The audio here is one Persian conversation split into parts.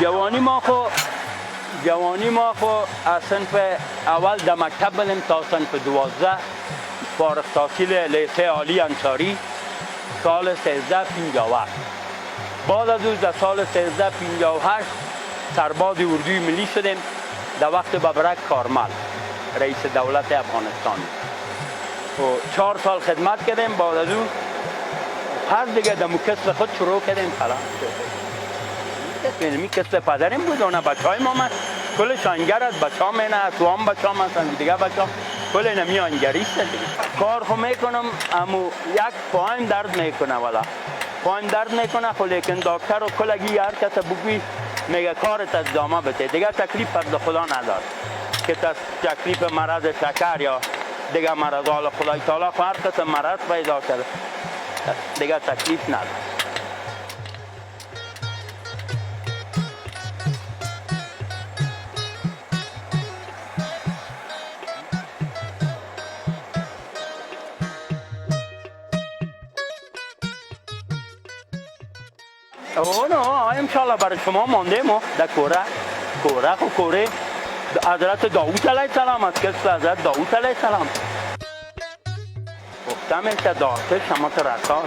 جوانی ما خو از صنف اول در مکتب بودیم تا صنف 12 فارغ التحصیل لیسه عالی انصاری سال 1358. بعد از او در سال 1358 سرباز اردوی ملی شدیم در وقت ببرک کارمل رئیس دولت افغانستان و 4 سال خدمت کردیم. بعد از او هر دیگه دمو کسب خود شروع کردیم. خلاص می کسب پدرم بود. اون بچه های ما کل شانگر از بچه ها مینه، تو هم بچه ها هستن دیگه بچه ها کل نمی آنگریست دیگه. کار خو میکنم امو یک پایم درد میکنه والا پایم درد میکنه خو لیکن دکتر و کلگی هر کس بگوی میگه کارت از ادامه بده دیگه تکلیف پر خدا ندار که تکلیف مرض شکر یا دیگه مرض حال خدای تعالی هر کس مرض پیدا کرده دیگه تکلیف ندار. نه انشالله برای شما مانده ما در کوره حضرت داوود علیه السلام از کس حضرت داوود علیه السلام گفتم که داشته شما تو رسال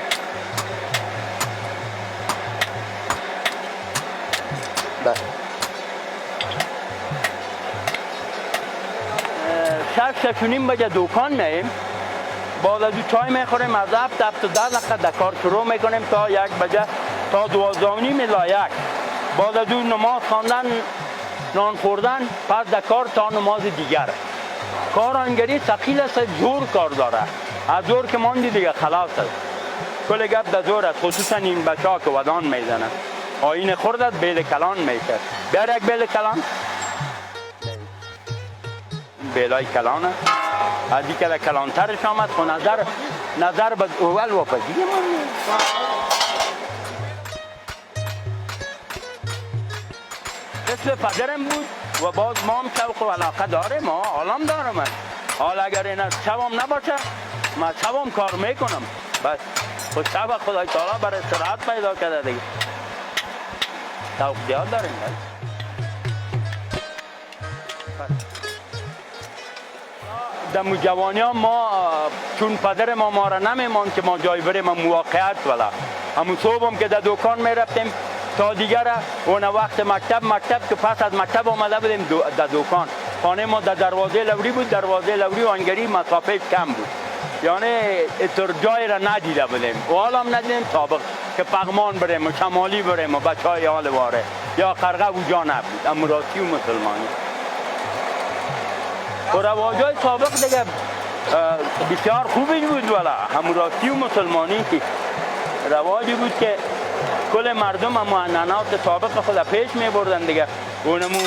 شش و نیم بجه دکان میم. بعد از چای میخوریم از 7 تا 10 دقیقه در کار شروع میکنیم تا 1 بجه تا 12 و نیم الی 1. بعد از اون نماز خواندن نان خوردن پس در کار تا نماز دیگر. کار آنگری ثقیل است، زور کار داره. از زور که ماندی دیگه خلاص است. کل گپ در زور است، خصوصا این بچه ها که ودان میزنن. آین خوردت بیل کلان میشه. بیار یک بیل کلان. بیلای کلان است. از دیگه در کلانترش آمد خو نظر به اول و پدیه مثل پدرم بود و باز ما هم شوق و علاقه داریم. حالم دارم. حال اگر این شبم نباشه من شبم کار میکنم. بس خود شب خدای تعالی برای استراحت پیدا کرده دیگه. شوق زیاد داریم. در جوانی ها ما چون پدر ما را نمیمان که ما جای بریم موقعیت ولا همون صبح هم که در دکان میرفتیم تا دیگر اون وقت مکتب که پس از مکتب آمده بودیم در دکان. خانه ما در دروازه لوری بود. دروازه لوری و انگری مسافه کم بود یعنی اتر جای را ندیده بودیم و حالا هم ندیدیم سابق که پغمان بریم و شمالی بریم و بچه های حال واره یا خرقه اوجا نبود امراتی و مسلمانی و رواجای سابق دیگه بسیار خوبی بود ولی امراتی و مسلمانی رواجی بود که کل مردم هم عنعنات سابق خود پیش می بردن دیگه. اونمو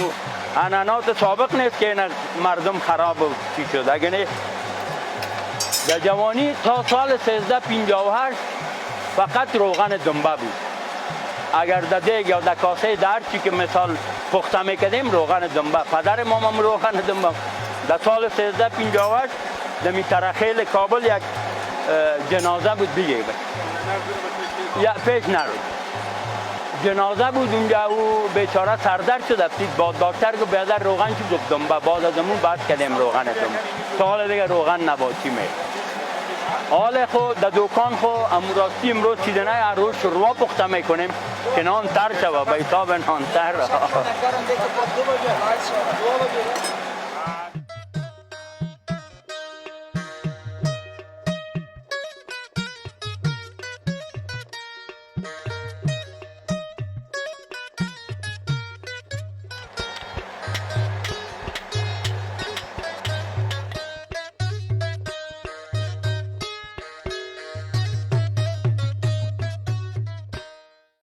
عنعنات سابق نیست که مردم خراب و چی شد. اگه نه در جوانی تا سال 1358 فقط روغن دنبه بود. اگر در دیگ یا در کاسه درچی که مثال پخته میکردیم روغن دنبه. پدر ما هم روغن دنبه. در سال 1358 در میترخیل کابل یک جنازه بود دیگه یا پیش نرود جنازه بود اونجا و بیچاره سردرد شد افتید با دکتر که بیادر روغن چی گفت دنبه بعد از امون بعد کردیم روغن دنبه سال دیگه روغن نباتی می حال خود در دکان خود اموراستی امروز چیدنه هر روز شروع پخته میکنیم که نان تر شود به حساب نان تر